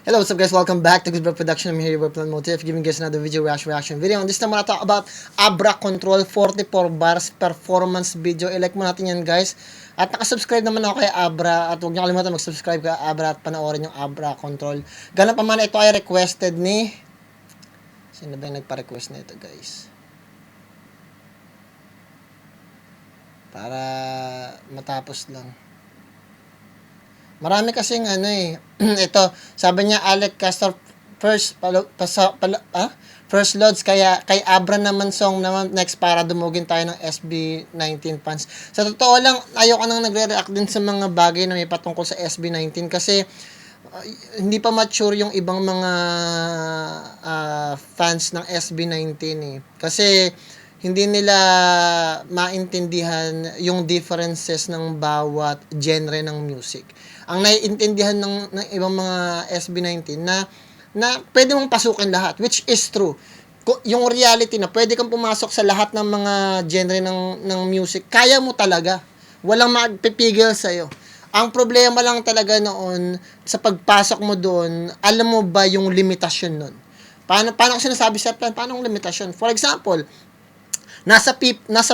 Hello, what's up guys? Welcome back to Good Bro Production. I'm here with Plan Motive, giving guys another video reaction video. And this time, I want to talk about Abra Control 44 bars performance video. I-like mo natin yan guys. At nakasubscribe naman ako kay Abra. At huwag niyo kalimutan mag-subscribe kay Abra at panoorin yung Abra Control. Ganun pa man, ito ay requested ni... Sino ba yung nagpa-request na ito guys? Para matapos lang. Marami kasing ito, sabi niya Alec Castor first loads kaya kay Abra naman song naman next para dumugin tayo ng SB19 fans. Sa totoo lang, ayoko nang nagre-react din sa mga bagay na may patungkol sa SB19 kasi hindi pa mature yung ibang mga fans ng SB19 eh. Kasi hindi nila maintindihan yung differences ng bawat genre ng music. Ang naiintindihan ng ibang mga SB19 na pwede mong pasukin lahat, which is true. Yung reality na pwede kang pumasok sa lahat ng mga genre ng music, kaya mo talaga. Walang magpipigil sa'yo. Ang problema lang talaga noon, sa pagpasok mo doon, alam mo ba yung limitasyon nun? Paano ko sinasabi sa plan? Paano yung limitasyon? For example, nasa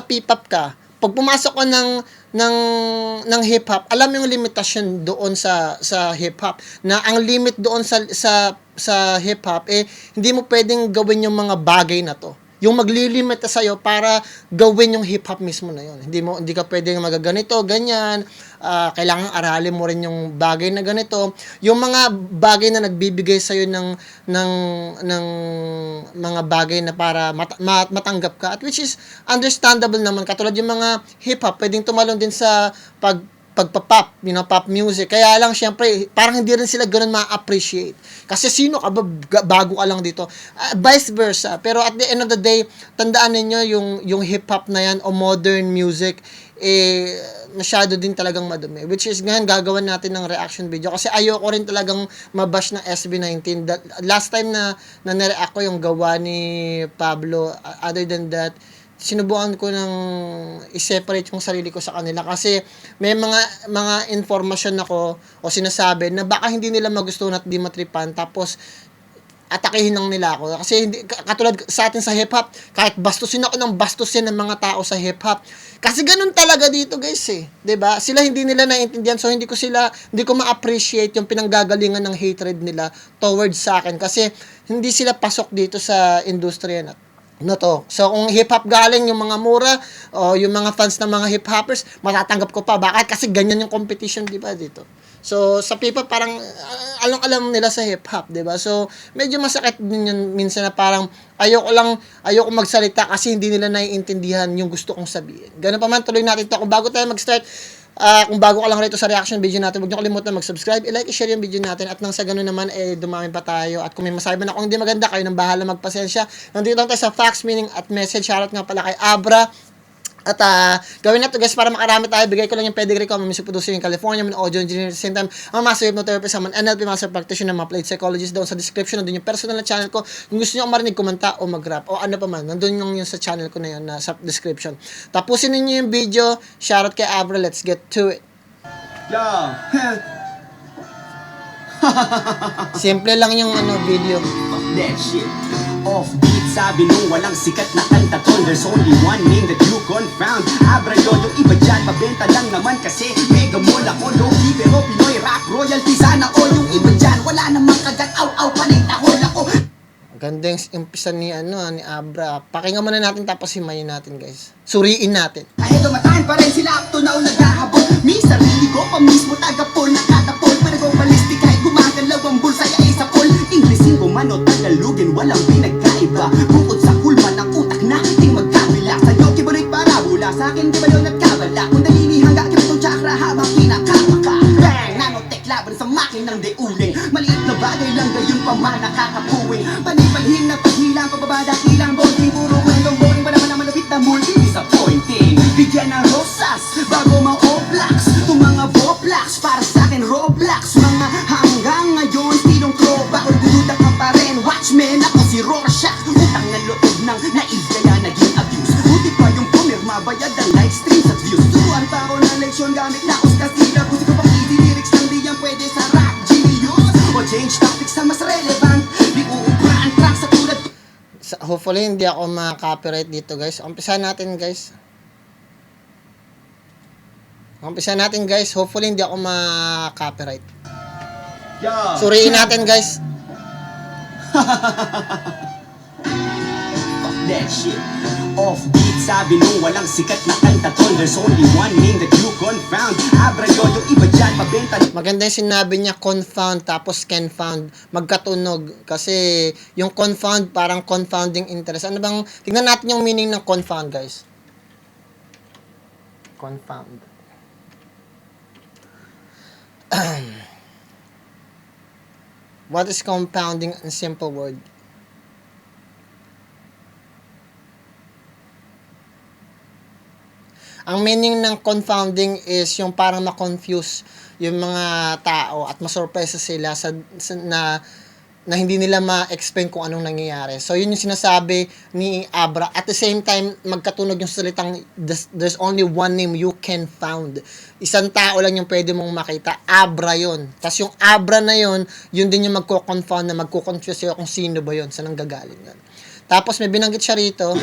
P-pop ka, pag pumasok ka ng hip-hop, alam mo yung limitasyon doon sa hip-hop, na ang limit doon sa hip-hop, hindi mo pwedeng gawin yung mga bagay na to. Yung maglilimit sa'yo para gawin yung hip-hop mismo na yun. Hindi ka pwedeng magaganito, ganyan. Kailangan aralin mo rin yung bagay na ganito. Yung mga bagay na nagbibigay sa'yo ng mga bagay na para matanggap ka. At which is understandable naman. Katulad yung mga hip-hop, pwedeng tumalon din sa pagpa-pop, pop music. Kaya lang, syempre, parang hindi rin sila ganun ma-appreciate. Kasi sino ka ba, bago ka lang dito? Vice versa. Pero at the end of the day, tandaan ninyo yung hip-hop na yan o modern music, masyado din talagang madumi. Which is, ngayon, gagawan natin ng reaction video. Kasi ayoko rin talagang mabash ng SB19. Last time na nireact ko yung gawa ni Pablo, other than that, sinubukan ko ng i-separate yung sarili ko sa kanila kasi may mga informasyon ako o sinasabi na baka hindi nila magustuhan at di matripan tapos atakihin lang nila ako. Kasi hindi, katulad sa atin sa hip-hop, kahit bastusin ako ng bastusin ng mga tao sa hip-hop. Kasi ganun talaga dito guys eh. 'Di ba? Sila hindi nila naiintindihan so hindi ko ma-appreciate yung pinanggagalingan ng hatred nila towards sa akin kasi hindi sila pasok dito sa industriya na to. So, kung hip-hop galing yung mga mura o yung mga fans ng mga hip-hoppers, matatanggap ko pa. Bakit? Kasi ganyan yung competition, di ba, dito. So, sa people parang alam nila sa hip-hop, di ba? So, medyo masakit din yun minsan na parang ayoko magsalita kasi hindi nila naiintindihan yung gusto kong sabihin. Ganun pa man, tuloy natin ito. Kung bago tayo mag-start, kung bago ka lang rito sa reaction video natin, huwag niyo kalimutan mag-subscribe, i-like, i-share yung video natin at nang sa ganun naman, dumami pa tayo. At kung may masabi na kung hindi maganda, kayo nang bahala magpasensya. Nandito lang tayo sa facts, meaning at message. Shoutout nga pala kay Abra. At gawin na to guys para makarami tayo. Bigay ko lang yung pedigree ko. Music producer in California, man audio engineer at the same time. Ang master hypnotherapist, man NLP master practitioner, mga applied psychologist doon sa description. Nandun yung personal na channel ko. Kung gusto niyo marinig, kumanta o mag-rap o ano pa man, nandun yung sa channel ko na yun sa description. Tapusin niyo yung video. Shoutout kay Abra. Let's get to it. Yo, Simple lang yung video. fuck that shit. Offbeat, sabi nung walang sikat na kanta ton. There's only one name that you confound. Abra yun, yung iba dyan, mabenta lang naman kasi mega mall ako, low-key, pero Pinoy rap royalty sana o yung iba dyan, wala namang kagat, aw-aw, panitahol ako. Ganda yung umpisa ni Abra. Pakinggan muna natin tapos himayin natin guys. Suriin natin. Kahit tumataan pa rin sila, up to now naghahabol. Mi sarili ko pa mismo tagapol, nakatapol, pero go ballistic kahit gumagalaw ang bulsaya ay sa pol. Inglesin ko man o Tagalogin, walang pinagkaiba. Bukod sa kulman ng utak na ating magkabila. Sa'yo kibulit parabula, sa akin di ba yun nagkabala. Kung dalili hangga kibutong chakra habang kinakapaka. Bang! Nanotech laban sa makinang deuling. Maliit na bagay lang gayon pa man nakakapuwing. Panibalhin na paghilang, pababadakilang bonding. Puro kwentong boring pa naman ang malapit na multi-disappointing. Bigyan ng rosas bago ma-oblax. Itong mga voplax para sa akin Roblox. Mga hanggang ngayon stilong tropa o dududak ka pa rin. Watchmen ako si Rorschach. Utang na loob ng naive kaya naging abuse. Buti pa yung pumirma bayad ang like streams at views. Turuan pa ako ng leksyon gamit na Oscar Sila. Gusto ko pang easy lyrics lang di yan pwede sa rap genius. O change topics sa hopefully hindi ako ma-copyright dito, guys. Umpisahan natin, guys. Hopefully hindi ako ma-copyright. Yeah. Suriin natin, guys. Fuck that shit. Offbeat, sabi nung walang sikat na kanta ton. There's only one name that you confound. Abra yun, yung iba dyan, mabenta. Maganda yung sinabi niya, confound, tapos confound. Magkatunog. Kasi yung confound, parang confounding interest. Ano bang, tingnan natin yung meaning ng confound, guys. Confound. What is compounding in simple word? Ang meaning ng confounding is yung parang ma-confuse yung mga tao at masurpresa sila na hindi nila ma-explain kung anong nangyayari. So, yun yung sinasabi ni Abra. At the same time, magkatunog yung salitang there's only one name you can found. Isang tao lang yung pwede mong makita. Abra yun. Tapos yung Abra na yun, yun din yung magko-confound na magko-confuse sa'yo kung sino ba yun, saan ang gagaling yun. Tapos may binanggit siya rito.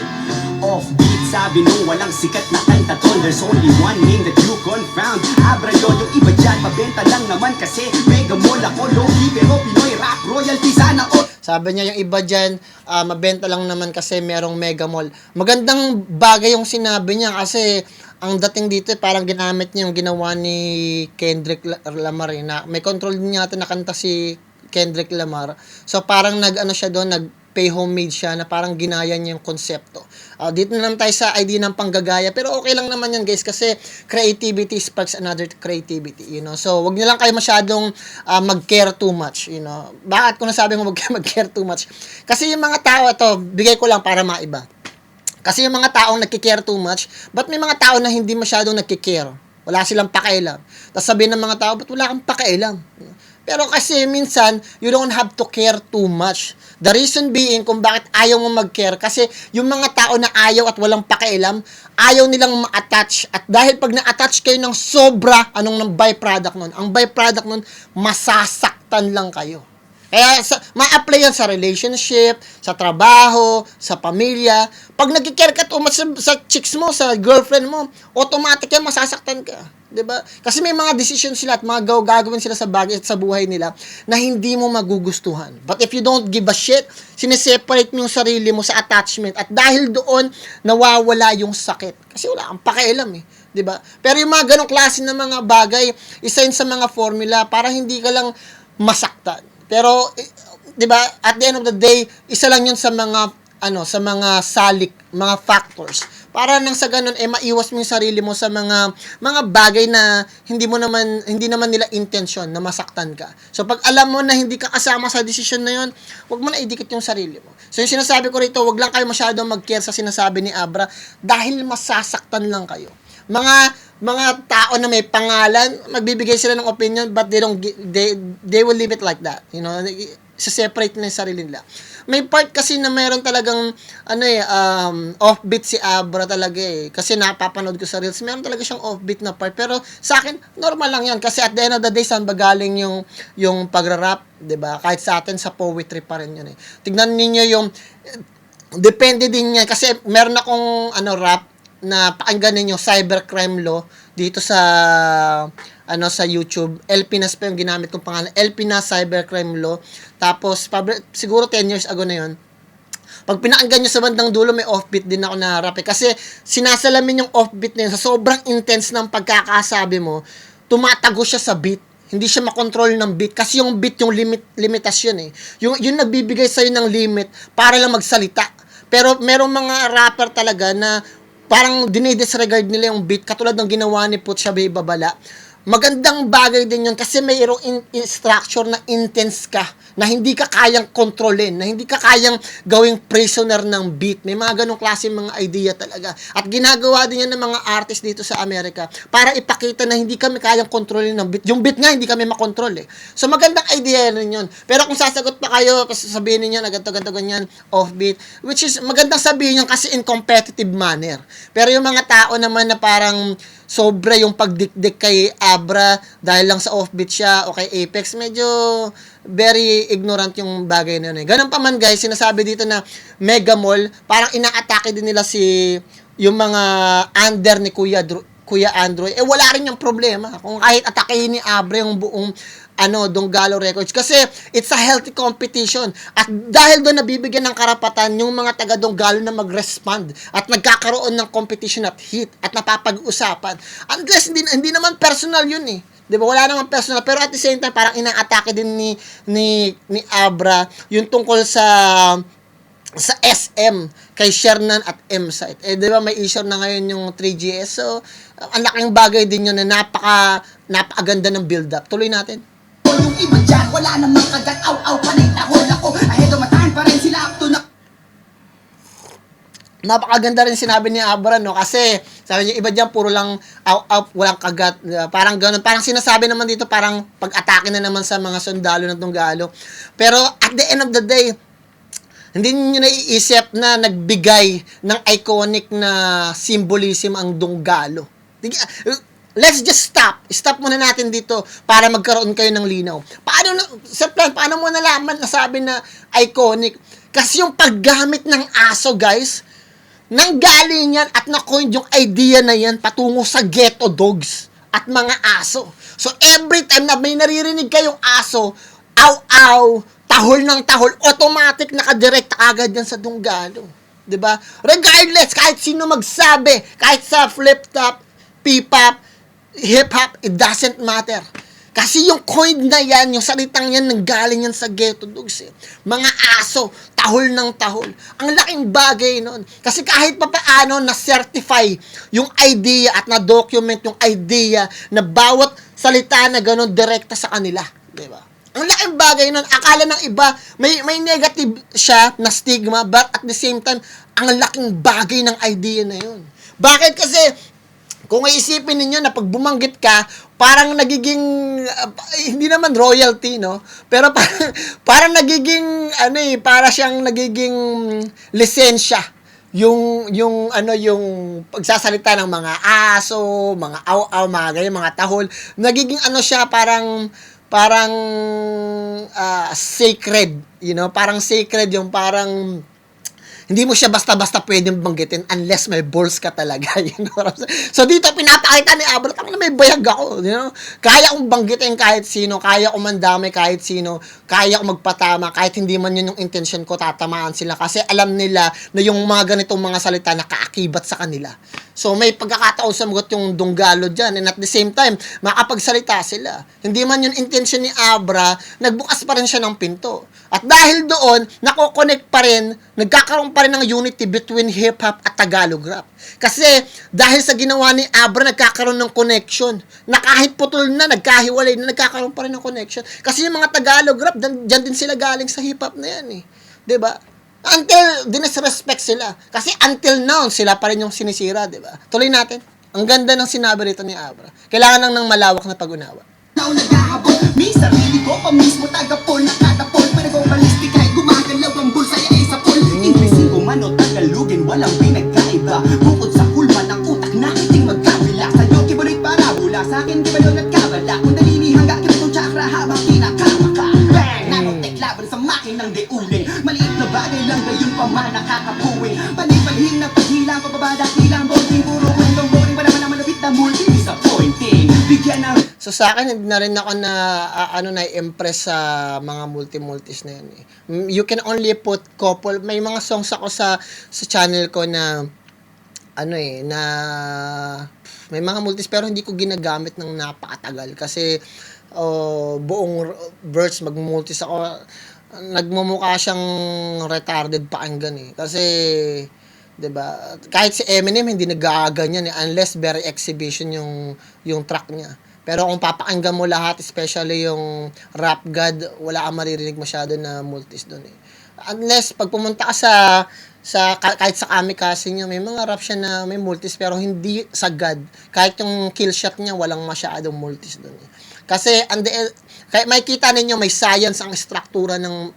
Offbeat, sabi nung walang sikat na kanta ton. There's only one name that you confound. Abra yun, yung iba dyan, mabenta lang naman kasi mega mall ako, low-key, pero Pinoy rap, royalty sana all. Sabi niya yung iba dyan, mabenta lang naman kasi merong mega mall. Magandang bagay yung sinabi niya kasi ang dating dito parang ginamit niya yung ginawa ni Kendrick Lamar na may control din yata na kanta si Kendrick Lamar. So parang nag-ano siya doon, nag-pay homage siya na parang ginaya niya yung konsepto. Dito na naman tayo sa idea ng panggagaya, pero okay lang naman yan guys kasi creativity sparks another creativity, you know. So wag niyo lang kayo masyadong mag-care too much, you know. Bakit ko nasabi mo mag-care too much? Kasi yung mga tao, ito, bigay ko lang para maiba. Kasi yung mga taong nagki-care too much, but may mga tao na hindi masyadong nagki-care. Wala silang pakialam. Tapos sabihin ng mga tao, ba't wala kang pakialam? Pero kasi minsan, you don't have to care too much. The reason being kung bakit ayaw mo mag-care, kasi yung mga tao na ayaw at walang pakialam, ayaw nilang ma-attach. At dahil pag na-attach kayo ng sobra, anong ng byproduct nun? Ang byproduct nun, masasaktan lang kayo. Kaya ma-apply yan sa relationship, sa trabaho, sa pamilya. Pag nag-care ka too much sa chicks mo, sa girlfriend mo, automatic yan, masasaktan ka. 'Di ba? Kasi may mga decision sila at mga gagawin sila sa bagay at sa buhay nila na hindi mo magugustuhan. But if you don't give a shit, sineseparate mo yung sarili mo sa attachment at dahil doon nawawala yung sakit. Kasi wala kang pakialam eh, 'di ba? Pero yung mga ganong klase ng mga bagay, isa yun sa mga formula para hindi ka lang masaktan. Pero 'di ba, at the end of the day, isa lang yun sa mga sa mga salik, mga factors. Para nang sa ganun maiwas mo yung sarili mo sa mga bagay na hindi naman nila intention na masaktan ka. So pag alam mo na hindi ka kasama sa desisyon na yun, wag mo na idikit yung sarili mo. So yung sinasabi ko rito, wag lang kayo masyadong mag-care sa sinasabi ni Abra dahil masasaktan lang kayo. Mga tao na may pangalan, magbibigay sila ng opinion but they will leave it like that. You know, separate na yung sarili nila. May part kasi na mayroon talagang offbeat si Abra talaga eh. Kasi napapanood ko sa Reels, mayroon talaga siyang offbeat na part. Pero sa akin, normal lang yan. Kasi at the end of the day, saan ba galing yung pagra-rap, 'di ba? Kahit sa atin, sa poetry pa rin yun eh. Tignan niyo yung, depende din yan. Kasi meron akong rap na pakinggan ninyo, cybercrime law dito sa YouTube. El Pinas pa yung ginamit kong pangalan. El Pinas Cybercrime Law. Tapos siguro 10 years ago na yun. Pag pinakinggan nyo sa bandang dulo, may offbeat din ako na rap. Kasi sinasalamin yung offbeat na yun. Sa sobrang intense ng pagkakasabi mo, tumatago siya sa beat. Hindi siya makontrol ng beat. Kasi yung beat, yung limitasyon eh. Yung nagbibigay sa'yo ng limit para lang magsalita. Pero merong mga rapper talaga na parang dinidisregard nila yung beat. Katulad ng ginawa ni Putsabe Babala. Magandang bagay din yun kasi mayroong structure na intense ka, na hindi ka kayang kontrolin, na hindi ka kayang gawing prisoner ng beat. May mga ganong klase mga idea talaga. At ginagawa din yan ng mga artist dito sa Amerika para ipakita na hindi kami kayang kontrolin ng beat. Yung beat nga, hindi kami makontrol eh. So magandang idea rin yun. Pero kung sasagot pa kayo, sabihin ninyo na ganto ganyan, offbeat, which is magandang sabihin yun kasi in competitive manner. Pero yung mga tao naman na parang sobra yung pagdikdik kay Abra dahil lang sa offbeat siya o kay Apex, medyo very ignorant yung bagay na yun eh. Ganun pa man guys, sinasabi dito na Mega Mall, parang inaatake din nila yung mga under ni Kuya Android, wala rin yung problema. Kung kahit atakehin ni Abra yung buong Donggalo Records. Kasi it's a healthy competition. At dahil doon nabibigyan ng karapatan yung mga taga Donggalo na mag-respond at nagkakaroon ng competition at hit at napapag-usapan. Unless hindi naman personal yun eh. 'Di ba? Wala naman personal, pero at the same time parang inaatake din ni Abra yung tungkol sa SM kay Shernan at M-Site. 'Di ba may issue na ngayon yung 3GS. So, ang laking bagay din yun na napakaganda ng build-up. Tuloy natin. Yung iba dyan, wala namang kagat. Aw, panay tahol ako. Ahead of my time pa rin sila up to na. Napakaganda rin sinabi ni Abra, no? Kasi, sabi niya, iba dyan, puro lang walang kagat. Parang ganun. Parang sinasabi naman dito, parang pag-atake na naman sa mga sundalo ng Donggalo. Pero, at the end of the day, hindi niyo naiisip na nagbigay ng iconic na symbolism ang Donggalo. Let's just stop. Stop muna natin dito para magkaroon kayo ng linaw. Paano mo nalaman na sabi na iconic? Kasi yung paggamit ng aso, guys, nanggaling yan at na-coin yung idea na yan patungo sa ghetto dogs at mga aso. So, every time na may naririnig kayong aso, aw, tahol ng tahol, automatic nakadirect agad yan sa Donggalo. 'Di ba? Regardless, kahit sino magsabi, kahit sa flip-top, P-pop, hip-hop, it doesn't matter. Kasi yung coin na yan, yung salitang yan, nanggaling yan sa ghetto dogs eh. Mga aso, tahol ng tahol. Ang laking bagay nun. Kasi kahit pa paano na-certify yung idea at na-document yung idea na bawat salita na gano'n direkta sa kanila. Diba? Ang laking bagay nun. Akala ng iba, may negative siya na stigma, but at the same time, ang laking bagay ng idea na yun. Bakit? Kasi, kung iisipin ninyo na pag bumanggit ka, parang nagiging, hindi naman royalty, no? Pero parang nagiging, para siyang nagiging lisensya. Yung pagsasalita ng mga aso, mga aw-aw, mga ganyan, mga tahol. Nagiging siya, parang sacred, parang sacred yung parang hindi mo siya basta-basta pwedeng banggitin unless may balls ka talaga. So, dito, pinapakita ni Abra, na may bayag ako. Kaya kong banggitin kahit sino, kaya kong mandamay kahit sino, kaya kong magpatama, kahit hindi man yun yung intention ko, tatamaan sila. Kasi alam nila na yung mga ganitong mga salita nakaakibat sa kanila. So, may pagkakataon samagot yung Donggalo dyan. And at the same time, makapagsalita sila. Hindi man yung intention ni Abra, nagbukas pa rin siya ng pinto. At dahil doon, nagkakaroon pa rin ng unity between hip-hop at Tagalog rap. Kasi, dahil sa ginawa ni Abra, nagkakaroon ng connection. Na kahit putol na, nagkahiwalay na, nagkakaroon pa rin ng connection. Kasi yung mga Tagalog rap, dyan din sila galing sa hip-hop na yan eh. 'Di ba? Until dinisrespect sila. Kasi until now, sila pa rin yung sinisira, 'di ba? Tuloy natin. Ang ganda ng sinabi rito ni Abra. Kailangan lang ng malawak na pag-unawa. Now naghahabol, may sarili ko pa mismo tagapol, nakatapol, panagong-balistik kahit gumagalaw ang bulsa ay sa pol. Inglesigo man o Tagalogin, walang pinagkaiba. Bukod sa kulman ng utak na iting magkabila. Sa'yo kibuloy parabula, sa'kin kibalon at kabala. Kung nalilihang ka, kibatong tsakra habang kinakamaka. Bang! Nanotek laban sa makinang deulin. Maliit na bagay lang gayon pa man nakakapuwing. Panipalhin na paghilang, pababa dakilang, bonding, puro kwentong boring. Wala man naman nabit na multi-disappointing. Bigyan ng So sa akin, hindi na rin ako na-impress sa mga multi-multis na yun eh. You can only put couple. May mga songs ako sa channel ko na na may mga multis pero hindi ko ginagamit ng napakatagal kasi buong verse mag-multis ako. Nagmumukha siyang retarded pakinggan eh. Kasi 'di ba? Kahit si Eminem hindi nagaganyan eh unless very exhibition yung track niya. Pero kung papakinggan mo lahat, especially yung Rap God, wala kang maririnig masyado na multis doon eh. Unless pag pumunta ka kahit sa kamikaze niya, may mga rap siya na may multis pero hindi sa God. Kahit yung kill shot niya, walang masyadong multis doon eh. Kasi kaya makikita ninyo may science ang struktura ng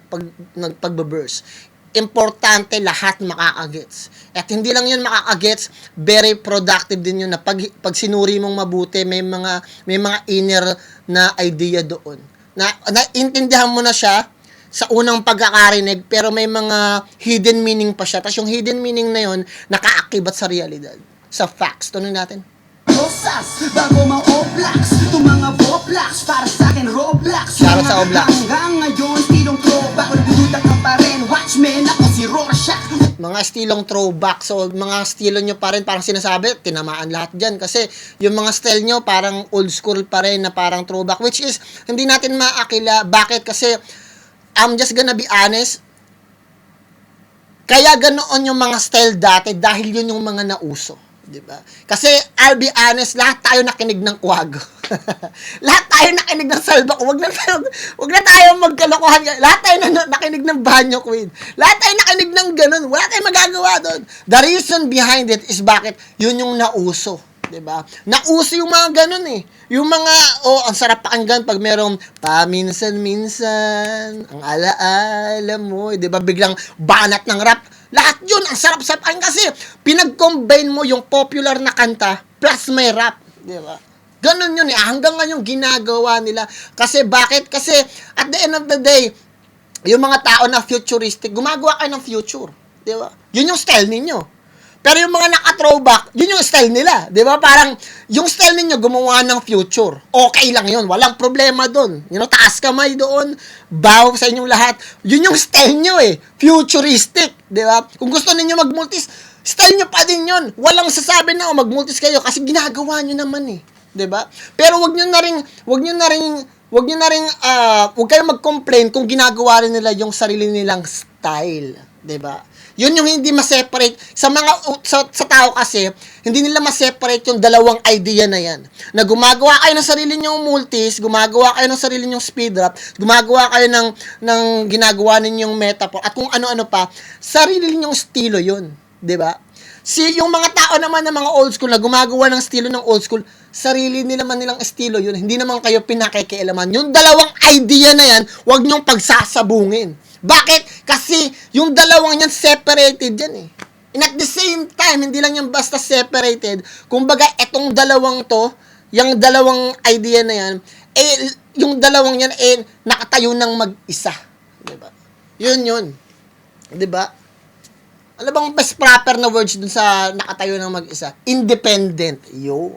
pagbe-verse. importante lahat makakagets. At hindi lang yun makakagets, very productive din yun na pag sinuri mong mabuti, may mga inner na idea doon. Naintindihan mo na siya sa unang pagkakarinig, pero may mga hidden meaning pa siya. Tapos yung hidden meaning na yun, nakaakibat sa realidad, sa facts. Tuloy natin. Rosas, bago mga Oblax, itong mga Boblax, para sa akin Roblox. Shoutout sa Oblax. Hanggang ngayon, stilong throwback, nagdududa ka pa rin, Watchmen, ako si Rorschach. Mga stilong throwback. So, mga estilo nyo pa rin, parang sinasabi, tinamaan lahat dyan. Kasi, yung mga style nyo, parang old school pa rin, na parang throwback. Which is, hindi natin maakila. Bakit? Kasi, I'm just gonna be honest, kaya ganoon yung mga style dati, dahil yun yung mga nauso. Diba? Kasi, I'll be honest, lahat tayo nakinig ng Quago. Lahat tayo nakinig ng Salbaco. Wag na tayo magkalokohan. Lahat tayo nakinig ng Banyo Queen. Lahat tayo nakinig ng ganun. Wala tayong magagawa doon. The reason behind it is bakit yun yung nauso. Diba? Nauso yung mga ganun eh. Yung mga, ang sarap pakinggan pag merong paminsan-minsan, ang alaala mo, diba? Biglang banat ng rap. Lahat yun, ang sarap-sarap kasi pinag-combine mo yung popular na kanta plus may rap, di ba? Ganun yun eh, hanggang ngayon ginagawa nila. Kasi bakit? Kasi at the end of the day, yung mga tao na futuristic, gumagawa kayo ng future, di ba? Yun yung style ninyo. Pero yung mga naka-throwback, yun yung style nila, di ba? Parang yung style ninyo gumawa ng future. Okay lang yun, walang problema doon. You know, taas kamay doon, bow sa inyong lahat. Yun yung style nyo eh, futuristic, di ba? Kung gusto ninyo mag-multis, style nyo pa din yun. Walang sasabi na mag-multis kayo kasi ginagawa nyo naman eh, di ba? Pero wag kayong mag-complain kung ginagawa rin nila yung sarili nilang style, di ba? Yun yung hindi ma-separate sa tao kasi, hindi nila ma-separate yung dalawang idea na yan. Na gumagawa kayo ng sarili nyong multis, gumagawa kayo ng sarili nyong speed rap, gumagawa kayo ng ginagawa ninyong metaphor, at kung ano-ano pa, sarili nyong estilo yun, 'di ba? Yung mga tao naman ng mga old school na gumagawa ng estilo ng old school, sarili nila man nilang estilo yun. Hindi naman kayo pinakikialaman. Yung dalawang idea na yan, huwag nyong pagsasabungin. Bakit? Kasi yung dalawang yan separated yan eh. And at the same time, hindi lang yan basta separated. Kumbaga, etong dalawang to, yung dalawang idea na yan, yung dalawang yan, nakatayo ng mag-isa. Diba? Yun. Diba? Ano bang best proper na words dun sa nakatayo ng mag-isa? Independent. Yun.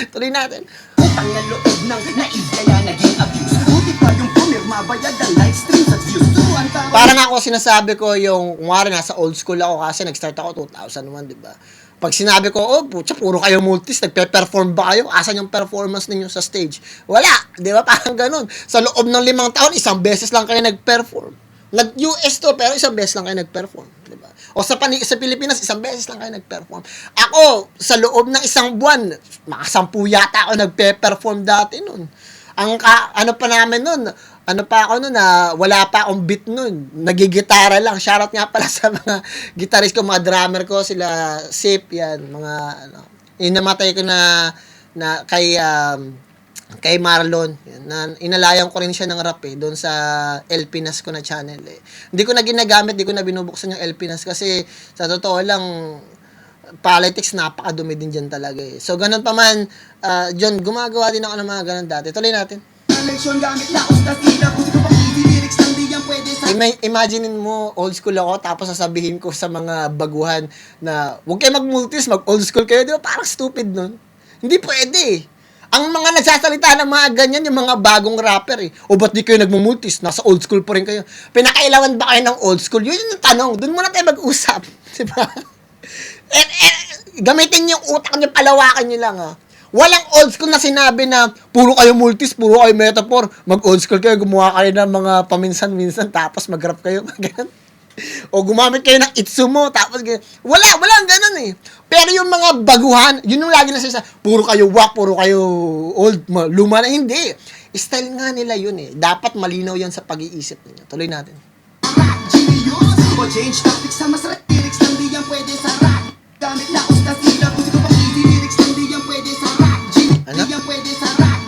Tuloy natin. Utang na loob ng naive kaya naging abuse. Buti pa yung pumirma, bayad ang live streams at views. Turuan pa. Parang ako sinasabi ko yung, kumari nasa old school ako kasi nag-start ako 2001, di ba? Pag sinabi ko, putya, puro kayo multis, nagpe-perform ba kayo? Asan yung performance ninyo sa stage? Wala, di ba? Parang ganun. Sa loob ng 5 taon, isang beses lang kayo nag-perform. Nag-US to, pero isang beses lang kayo nag-perform. Diba? O sa Pilipinas, isang beses lang kayo nag-perform. Ako, sa loob ng isang buwan, makasampu yata ako nagpe-perform dati nun. Ano pa namin nun, wala pa akong beat nun. Nagigitara lang. Shoutout nga pala sa mga gitarist ko, mga drummer ko, sila Sip, yan, mga, inamatay ko na kay Marlon, na inalayan ko rin siya ng rap doon sa El Pinas ko na channel Hindi ko na ginagamit, hindi ko na binubuksan yung El Pinas kasi sa totoo lang politics napakadumi din diyan talaga So ganun pa man, John, gumagawa din ako ng mga ganun dati. Tuloy natin. Imaginein mo, old school ako, tapos sasabihin ko sa mga baguhan na huwag kayo mag-multis, mag-old school kayo, di ba? Parang stupid nun. Hindi pwede Ang mga nagsasalita ng mga ganyan, yung mga bagong rapper O ba't di kayo nagmumultis? Nasa old school pa rin kayo. Pinakailangan ba kayo ng old school? Yun yung tanong. Doon muna tayo mag-usap. Diba? Gamitin yung utak nyo, palawakan nyo lang Walang old school na sinabi na puro kayo multis, puro kayo metaphor. Mag-old school kayo, gumawa kayo ng mga paminsan-minsan, tapos mag-rap kayo. O gumamit kayo ng Itsumo, tapos walang ganun Pero yung mga baguhan, yun yung lagi na sila, puro kayo wak, puro kayo old, luma na, hindi. Style nga nila yun Dapat malinaw yan sa pag-iisip ninyo. Tuloy natin. O change topics sa masarap lyrics lang di yan pwede sa rap. Gamit na usta sila, gusto ko pang easy lyrics lang di yan pwede sa rap. Di yan pwede sa rap.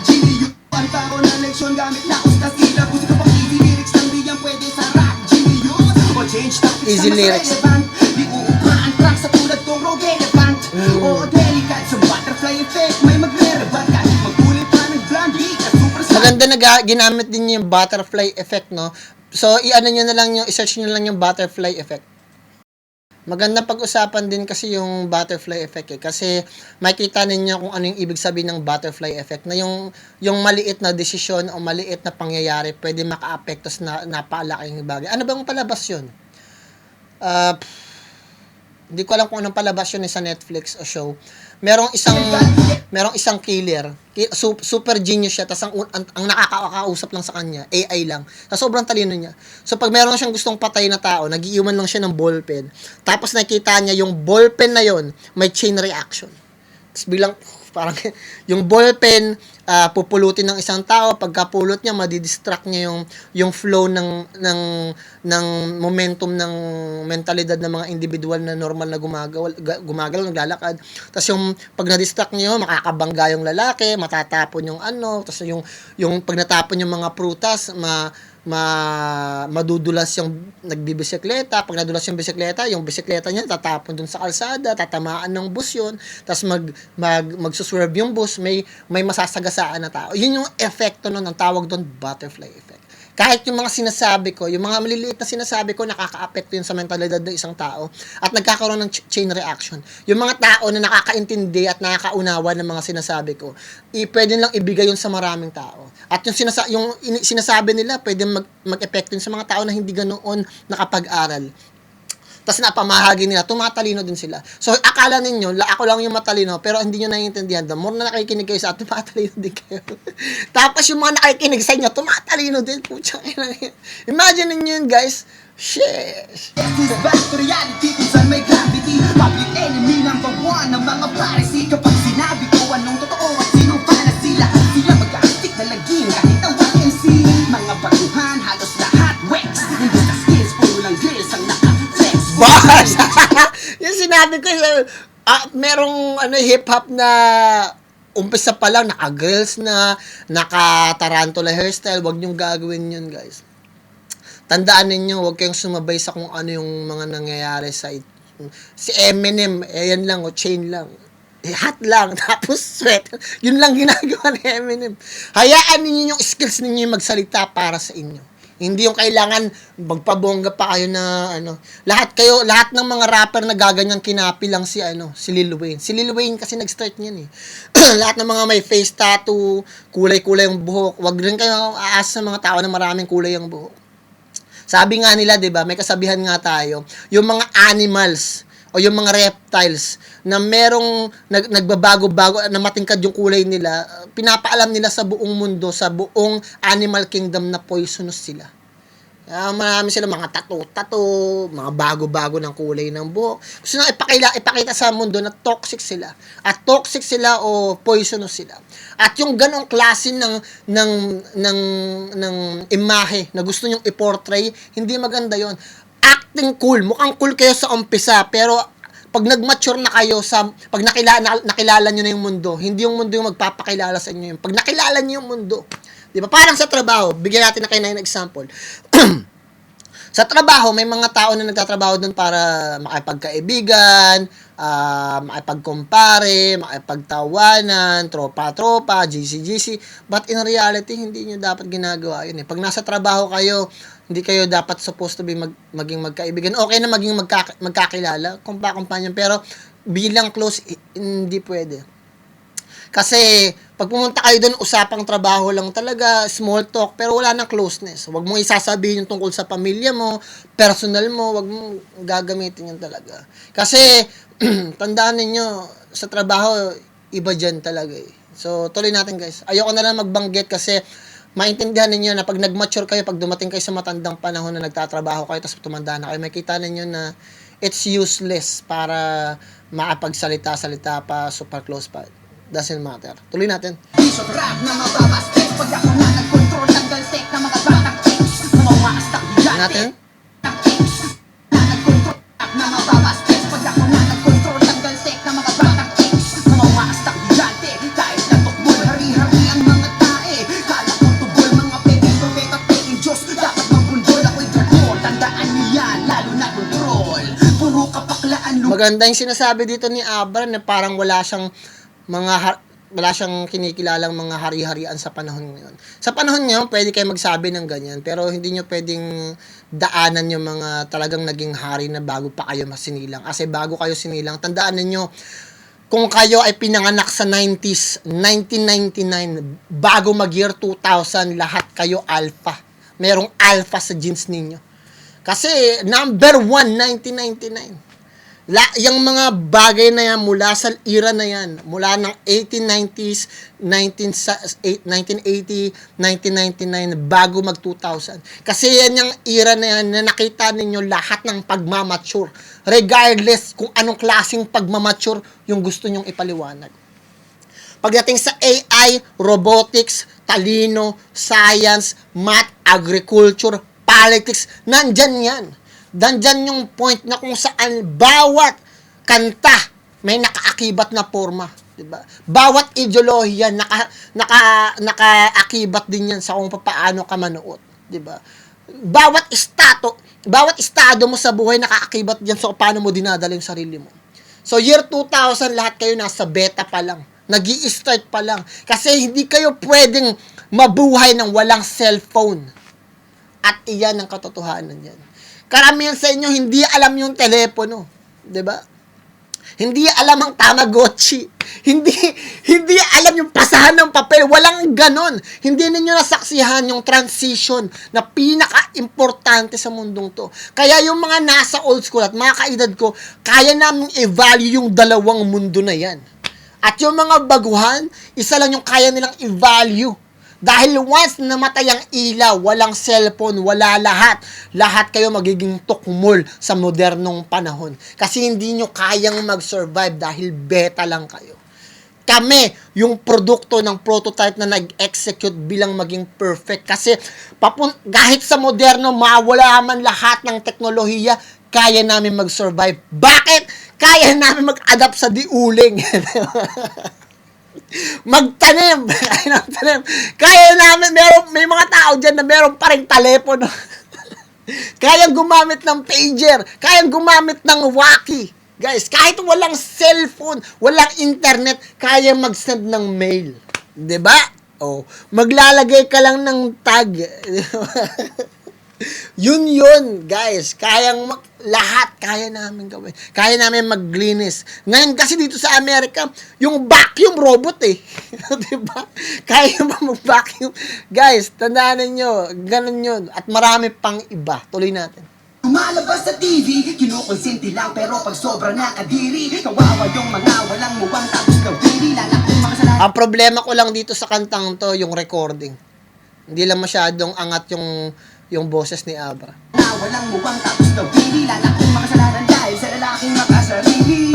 Ang tao na leksyon gamit na usta sila, gusto ko pang easy lyrics lang di yan pwede sa rap. O change topics Easy lyrics. Di uubra ang track sa tulad kong rogue elephant. Oo, delicate sa butterfly effect. May magre-rebat kahit magkulay pa ng blondie ka super sad. Maganda na ginamit din niya yung butterfly effect, no? So, i-ano nyo na lang yung, i-search nyo na lang yung butterfly effect. Magandang pag-usapan din kasi yung butterfly effect eh. Kasi makikita ninyo kung ano yung ibig sabihin ng butterfly effect. Na yung maliit na desisyon o maliit na pangyayari pwede maka-apekto sa napakalaking bagay. Ano bang palabas yun? Hindi ko alam kung anong palabas yun sa Netflix o show. Merong isang killer. Super genius siya. Tapos ang nakakausap lang sa kanya, AI lang. Sa sobrang talino niya. So pag meron siyang gustong patay na tao, nag-iiwan lang siya ng ballpen. Tapos nakita niya yung ballpen na yon may chain reaction. Tapos bilang parang yung ballpen pupulutin ng isang tao, pagkapulot niya madidistract niya yung flow ng momentum ng mentalidad ng mga individual na normal na gumagalaw naglalakad. Tapos yung pag na-distract niyo, makakabangga yung lalaki, matatapon yung ano, tapos yung pag natapon yung mga prutas, madudulas yung nagbibisikleta. Pag nadulas yung bisikleta niya tatapon dun sa kalsada, tatamaan ng bus yun, tapos magsuswerve yung bus, may masasagasaan na tao. Yun yung epekto nun, ang tawag doon butterfly effect. Kahit yung mga sinasabi ko, yung mga maliliit na sinasabi ko, nakaka-apekto yun sa mentalidad ng isang tao at nagkakaroon ng chain reaction. Yung mga tao na nakakaintindi at nakakaunawa ng mga sinasabi ko, pwede lang ibigay yun sa maraming tao. At yung sinasabi nila, pwede mag-epekto yun sa mga tao na hindi ganoon nakapag-aral. Tapos napamahagi nila, tumatalino din sila. So, akala ninyo, ako lang yung matalino, pero hindi nyo naiintindihan. The more na nakikinig kayo sa atin, tumatalino din kayo. Tapos yung mga nakikinig sa inyo, tumatalino din. Putsang ina. Imagine ninyo yun, guys. Shit. Who's back to reality kung saan may gravity. Public enemy number one ng mga piracy. Kapag sinabi ko anong totoo at sinong fantasy, lahat sila mag-aastik na lagim kahit ang what can see. Mga baguhan, halos lahat wax. Hindi sa skills, puro lang grills ang naka-flex. Bars! Yung sinabi ko, merong hip-hop na umpisa pa lang, naka-girls na, naka-tarantula hairstyle. Huwag niyong gagawin yun, guys. Tandaan ninyo, huwag kayong sumabay sa kung ano yung mga nangyayari sa si Eminem, yan lang, o chain lang. Hat lang, tapos sweat. Yun lang ginagawa ni Eminem. Hayaan ninyo yung skills ninyo yung magsalita para sa inyo. Hindi yung kailangan magpabongga pa kayo na lahat ng mga rapper na gaganyan kinapi lang si Lil Wayne. Si Lil Wayne kasi nag-start niyan eh. Lahat ng mga may face tattoo, kulay-kulay yung buhok. Wag rin kayo aasa sa mga tao na maraming kulay yung buhok. Sabi nga nila, 'di ba, may kasabihan nga tayo, yung mga animals o yung mga reptiles na merong nagbabago-bago na matingkad yung kulay nila, pinapaalam nila sa buong mundo, sa buong animal kingdom na poisonous sila. Marami sila mga tattoo, mga bago-bago ng kulay ng buhok. Gusto na ipakita sa mundo na toxic sila. At toxic sila o poisonous sila. At yung ganong klase ng imahe na gusto nyong i-portray, hindi maganda yon. Acting cool, mukhang cool kayo sa umpisa, pero pag nag-mature na kayo pag nakilala nyo na yung mundo, hindi yung mundo yung magpapakilala sa inyo. Pag nakilala nyo yung mundo, di ba? Parang sa trabaho, bigyan natin na kayo ng example. Sa trabaho, may mga tao na nagtatrabaho doon para makipagkaibigan, makipagkumpare, makipagtawanan, tropa-tropa, GC-GC. But in reality, hindi nyo dapat ginagawa yun eh. Pag nasa trabaho kayo, hindi kayo dapat supposed to be maging magkaibigan. Okay na maging magkakilala, kumpa-kumpanyan, pero bilang close, hindi pwede. Kasi, pag pumunta kayo doon, usapang trabaho lang talaga, small talk, pero wala nang closeness. Huwag mong isasabihin yung tungkol sa pamilya mo, personal mo, huwag mong gagamitin yun talaga. Kasi, tandaan ninyo, sa trabaho, iba dyan talaga eh. So, tuloy natin guys. Ayoko na lang magbanggit kasi, maintindihan ninyo na pag nag-mature kayo, pag dumating kayo sa matandang panahon na nagtatrabaho kayo, tapos tumanda na kayo, makita ninyo na it's useless para makapagsalita-salita pa, super close pa. Doesn't matter. Tuloy natin. Bishop rap na mababastek. Pag ako na nag-control ng galsek na mga batang chicks. Mga umaastak gigante. Natin? Nag-control rap na mababastek. Pag ako na nag-control ng galsek na mga batang chicks. Mga umaastak gigante. Kahit natukbol, hari-hari ang mga tae. Kala ko tubol, mga peke, propeta, peking Diyos. Dapat magbundol, ako'y dragon. Tandaan niyo yan, lalo na control. maganda yung sinasabi dito ni Abra na parang wala siyang kinikilalang mga hari-harian sa panahon ngayon. Sa panahon ngayon, pwede kayo magsabi ng ganyan, pero hindi nyo pwedeng daanan yung mga talagang naging hari na bago pa kayo masinilang. Kasi bago kayo sinilang, tandaan ninyo, kung kayo ay pinanganak sa 90s, 1999, bago mag-year 2000, lahat kayo alpha. Merong alpha sa genes ninyo. Kasi, number 1, 1999. Yung mga bagay na yan, mula sa era na yan, mula ng 1890s, 1980, 1999, bago mag-2000. Kasi yan yung era na yan na nakita ninyo lahat ng pagmamature. Regardless kung anong klaseng pagmamature yung gusto nyong ipaliwanag. Pagdating sa AI, robotics, talino, science, math, agriculture, politics, nandyan yan. Nandyan yung point na kung saan bawat kanta may nakaakibat na forma, 'di ba? Bawat ideolohiya nakaakibat din yan sa kung paano ka manood, 'di ba? Bawat estado mo sa buhay nakaakibat diyan sa paano mo dinadala yung sarili mo. So year 2000 lahat kayo nasa beta pa lang. Nag-i-start pa lang kasi hindi kayo pwedeng mabuhay ng walang cellphone. At iyan ang katotohanan niyan. Karamihan sa inyo hindi alam yung telepono, 'di ba? Hindi alam ang Tamagotchi. Hindi alam yung pasahan ng papel. Walang ganon. Hindi ninyo nasaksihan yung transition na pinaka-importante sa mundong to. Kaya yung mga nasa old school at mga kaedad ko, kaya namin i-value yung dalawang mundo na yan. At yung mga baguhan, isa lang yung kaya nilang i-value. Dahil once namatay ang ilaw, walang cellphone, wala lahat. Lahat kayo magiging tukmol sa modernong panahon. Kasi hindi nyo kayang mag-survive dahil beta lang kayo. Kami, yung produkto ng prototype na nag-execute bilang maging perfect. Kasi kahit sa moderno, mawala man lahat ng teknolohiya, kaya namin mag-survive. Bakit? Kaya namin mag-adapt sa diuling. Magtanim. Kaya namin, may mga tao dyan na meron pa rin telepono. Kayang gumamit ng pager. Kayang gumamit ng walkie. Guys, kahit walang cellphone, walang internet, kaya mag-send ng mail. 'Di ba? Oh, maglalagay ka lang ng tag. Yun, guys. Lahat kaya namin gawin. Kaya namin maglinis. Ngayon kasi dito sa Amerika, yung vacuum robot eh. Diba? Kaya ba mag-vacuum? Guys, tandaan ninyo, ganun yun. At marami pang iba. Tuloy natin. Lumalabas sa TV, kinukonsinti lang pero pag sobra na kadiri, kawawa yung mga walang muwang tapos gawiri, lalakong makasalanan. Ang problema ko lang dito sa kantang to, yung recording. Hindi lang masyadong angat yung boses ni Abra. Na walang muwang tapos gawiri, lalakong makasalanan dahil sa lalaking makasarili.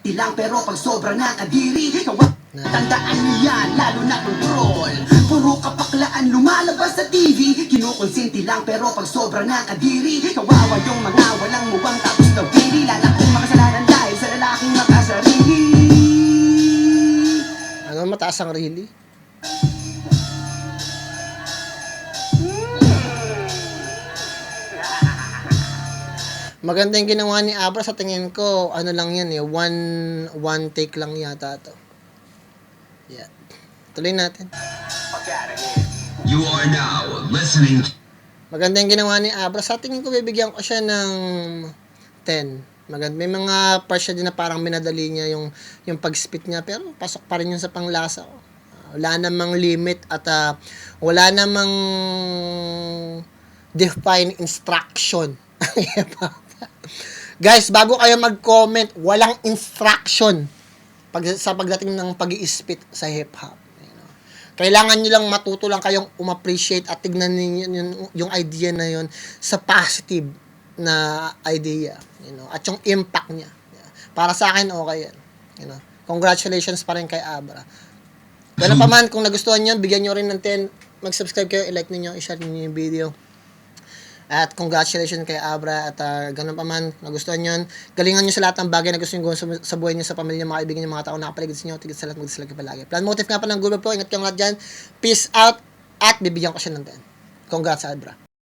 Ilang pero pag sobra na kadiri, tandaan niyo yan, lalo na control. Puro kapaklaan lumalabas sa TV, kinukonsinti lang pero pag sobra na kadiri, kawawa yung mga walang muwang tapos gawiri, lalakong makasalanan dahil sa lalaking makasarili. Ano, mataas ang really? Maganda yung ginawa ni Abra, sa tingin ko, ano lang yan eh, one take lang yata to. Yeah. Tuloy natin. You are now listening. Maganda yung ginawa ni Abra, sa tingin ko bibigyan ko siya ng 10. Maganda. May mga parts siya din na parang minadali niya yung pag-spit niya, pero pasok pa rin yun sa panglasa ko. Wala namang limit at wala namang define instruction. Guys, bago kayo mag-comment, walang instruction sa pagdating ng pag-i-spit sa hip-hop. Kailangan nyo lang matuto lang kayong umappreciate at tignan niyo yung idea na yun sa positive na idea. At yung impact niya. Para sa akin, okay yan. Congratulations pa rin kay Abra. Kaya pa man, kung nagustuhan nyo, bigyan nyo rin ng 10. Mag-subscribe kayo, i-like niyo, i-share niyo yung video. At congratulations kay Abra at ganun pa man, nagustuhan nyo. Galingan nyo sa lahat ng bagay na gusto nyo gawin sa buhay nyo, sa pamilya, mga kaibigan nyo, mga tao na nakapaligid sa inyo. Tigit sa lahat, magdasalag ka palagi. Plan motive nga pa ng Google Pro. Ingat kayong lahat dyan. Peace out. At bibigyan ko siya ng 10. Congrats, Abra.